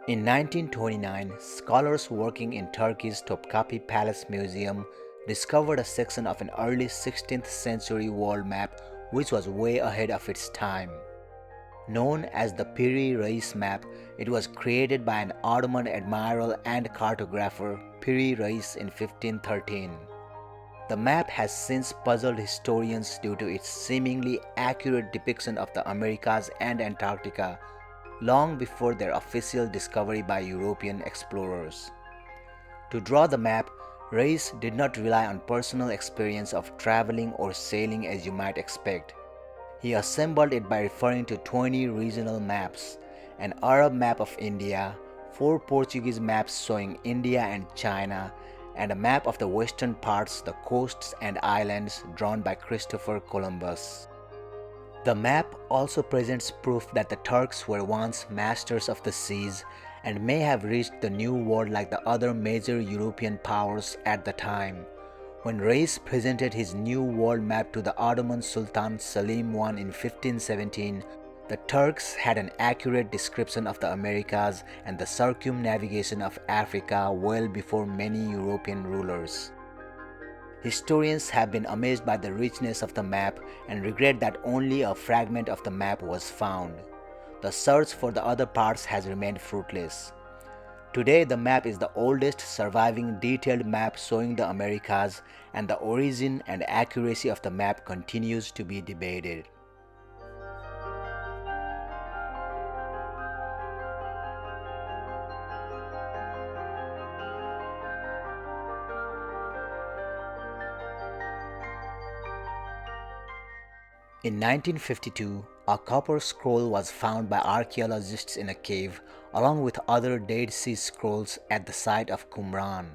In 1929, scholars working in Turkey's Topkapi Palace Museum discovered a section of an early 16th century world map which was way ahead of its time. Known as the Perire Map, it was created by an Ottoman admiral and cartographer Perire in 1513. The map has since puzzled historians due to its seemingly accurate depiction of the Americas and Antarctica long before their official discovery by European explorers. To draw the map, Reis did not rely on personal experience of traveling or sailing as you might expect. He assembled it by referring to 20 regional maps, an Arab map of India, 4 Portuguese maps showing India and China, and a map of the western parts, the coasts and islands drawn by Christopher Columbus. The map also presents proof that the Turks were once masters of the seas and may have reached the New World like the other major European powers at the time. When Reis presented his New World map to the Ottoman Sultan Selim I in 1517, the Turks had an accurate description of the Americas and the circumnavigation of Africa well before many European rulers. Historians have been amazed by the richness of the map and regret that only a fragment of the map was found. The search for the other parts has remained fruitless. Today, the map is the oldest surviving detailed map showing the Americas, and the origin and accuracy of the map continues to be debated. In 1952, a copper scroll was found by archaeologists in a cave along with other Dead Sea Scrolls at the site of Qumran.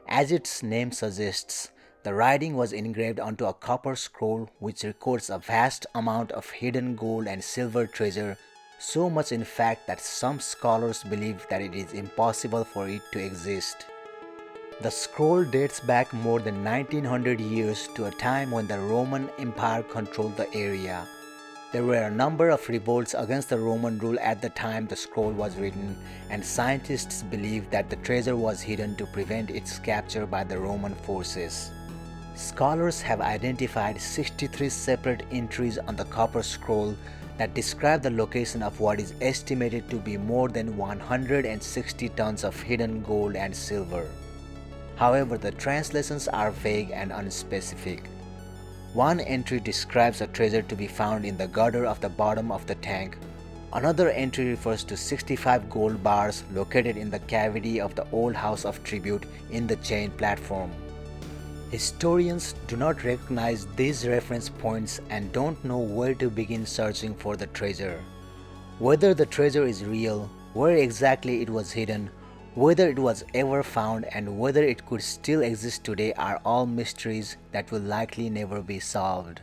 As its name suggests, the writing was engraved onto a copper scroll which records a vast amount of hidden gold and silver treasure, so much in fact that some scholars believe that it is impossible for it to exist. The scroll dates back more than 1900 years to a time when the Roman Empire controlled the area. There were a number of revolts against the Roman rule at the time the scroll was written, and scientists believe that the treasure was hidden to prevent its capture by the Roman forces. Scholars have identified 63 separate entries on the copper scroll that describe the location of what is estimated to be more than 160 tons of hidden gold and silver. However, the translations are vague and unspecific. One entry describes a treasure to be found in the gutter of the bottom of the tank. Another entry refers to 65 gold bars located in the cavity of the old house of tribute in the chain platform. Historians do not recognize these reference points and don't know where to begin searching for the treasure. Whether the treasure is real, where exactly it was hidden, whether it was ever found, and whether it could still exist today are all mysteries that will likely never be solved.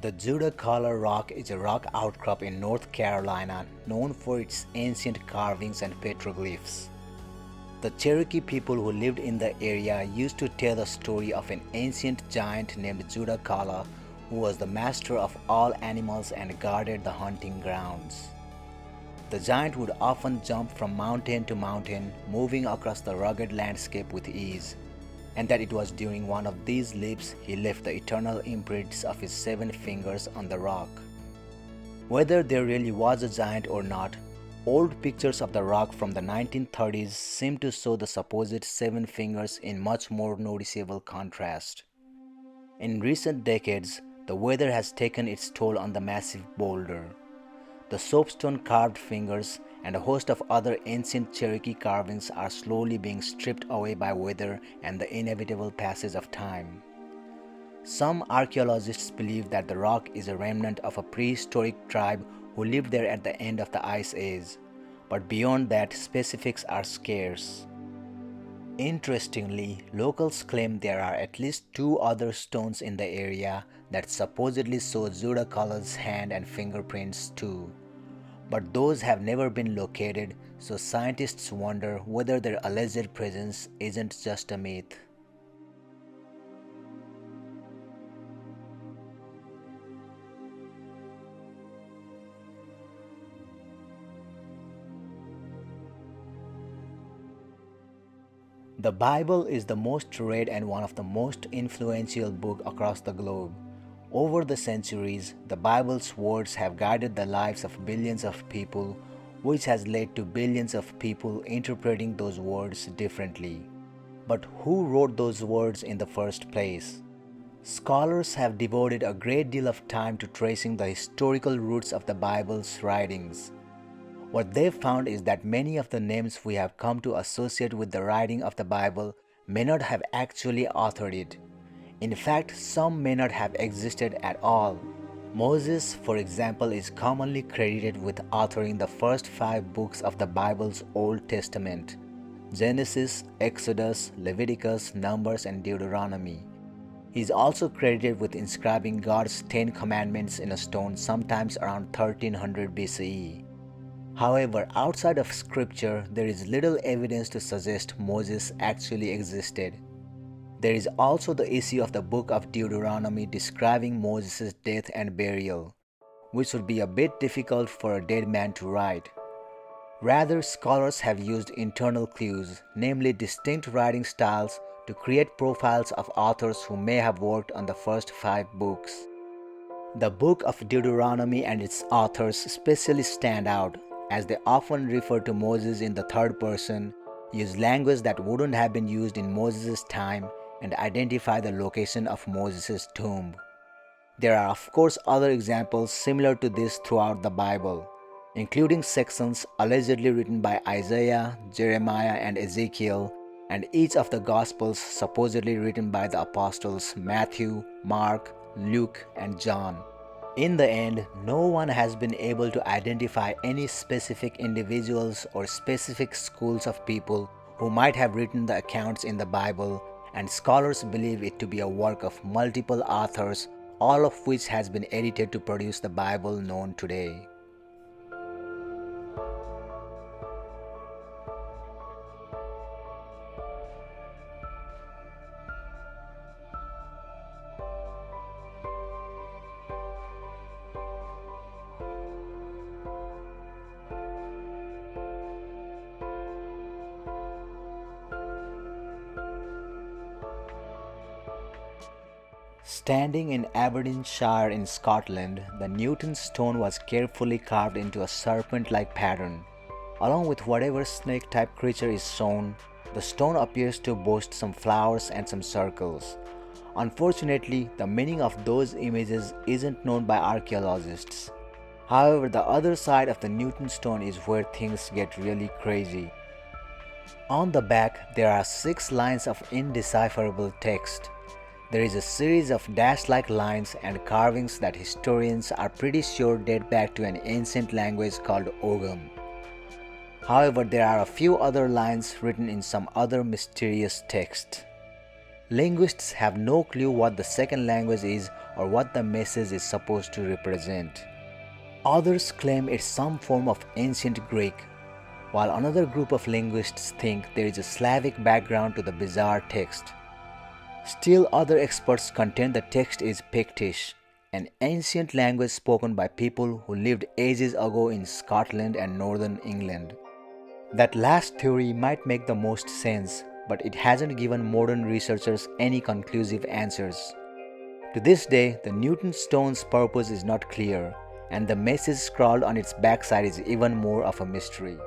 The Judah Collar Rock is a rock outcrop in North Carolina known for its ancient carvings and petroglyphs. The Cherokee people who lived in the area used to tell the story of an ancient giant named Judah Collar who was the master of all animals and guarded the hunting grounds. The giant would often jump from mountain to mountain, moving across the rugged landscape with ease, and that it was during one of these leaps he left the eternal imprints of his 7 fingers on the rock. Whether there really was a giant or not, old pictures of the rock from the 1930s seem to show the supposed 7 fingers in much more noticeable contrast. In recent decades, the weather has taken its toll on the massive boulder. The soapstone carved fingers and a host of other ancient Cherokee carvings are slowly being stripped away by weather and the inevitable passage of time. Some archaeologists believe that the rock is a remnant of a prehistoric tribe who lived there at the end of the Ice Age, but beyond that, specifics are scarce. Interestingly, locals claim there are at least two other stones in the area that supposedly show Zudakala's hand and fingerprints too. But those have never been located, so scientists wonder whether their alleged presence isn't just a myth. The Bible is the most read and one of the most influential books across the globe. Over the centuries, the Bible's words have guided the lives of billions of people, which has led to billions of people interpreting those words differently. But who wrote those words in the first place? Scholars have devoted a great deal of time to tracing the historical roots of the Bible's writings. What they've found is that many of the names we have come to associate with the writing of the Bible may not have actually authored it. In fact, some may not have existed at all. Moses, for example, is commonly credited with authoring the first 5 books of the Bible's Old Testament: Genesis, Exodus, Leviticus, Numbers, and Deuteronomy. He is also credited with inscribing God's 10 Commandments in a stone sometimes around 1300 BCE. However, outside of scripture, there is little evidence to suggest Moses actually existed. There is also the issue of the book of Deuteronomy describing Moses' death and burial, which would be a bit difficult for a dead man to write. Rather, scholars have used internal clues, namely distinct writing styles, to create profiles of authors who may have worked on the first 5 books. The book of Deuteronomy and its authors especially stand out, as they often refer to Moses in the third person, use language that wouldn't have been used in Moses' time, and identify the location of Moses' tomb. There are of course other examples similar to this throughout the Bible, including sections allegedly written by Isaiah, Jeremiah, and Ezekiel, and each of the Gospels supposedly written by the apostles Matthew, Mark, Luke, and John. In the end, no one has been able to identify any specific individuals or specific schools of people who might have written the accounts in the Bible, and scholars believe it to be a work of multiple authors, all of which has been edited to produce the Bible known today. Standing in Aberdeenshire in Scotland, the Newton stone was carefully carved into a serpent-like pattern. Along with whatever snake-type creature is shown, the stone appears to boast some flowers and some circles. Unfortunately, the meaning of those images isn't known by archaeologists. However, the other side of the Newton stone is where things get really crazy. On the back, there are 6 lines of indecipherable text. There is a series of dash-like lines and carvings that historians are pretty sure date back to an ancient language called Ogham. However, there are a few other lines written in some other mysterious text. Linguists have no clue what the second language is or what the message is supposed to represent. Others claim it's some form of ancient Greek, while another group of linguists think there is a Slavic background to the bizarre text. Still, other experts contend the text is Pictish, an ancient language spoken by people who lived ages ago in Scotland and northern England. That last theory might make the most sense, but it hasn't given modern researchers any conclusive answers. To this day, the Newton stone's purpose is not clear, and the message scrawled on its backside is even more of a mystery.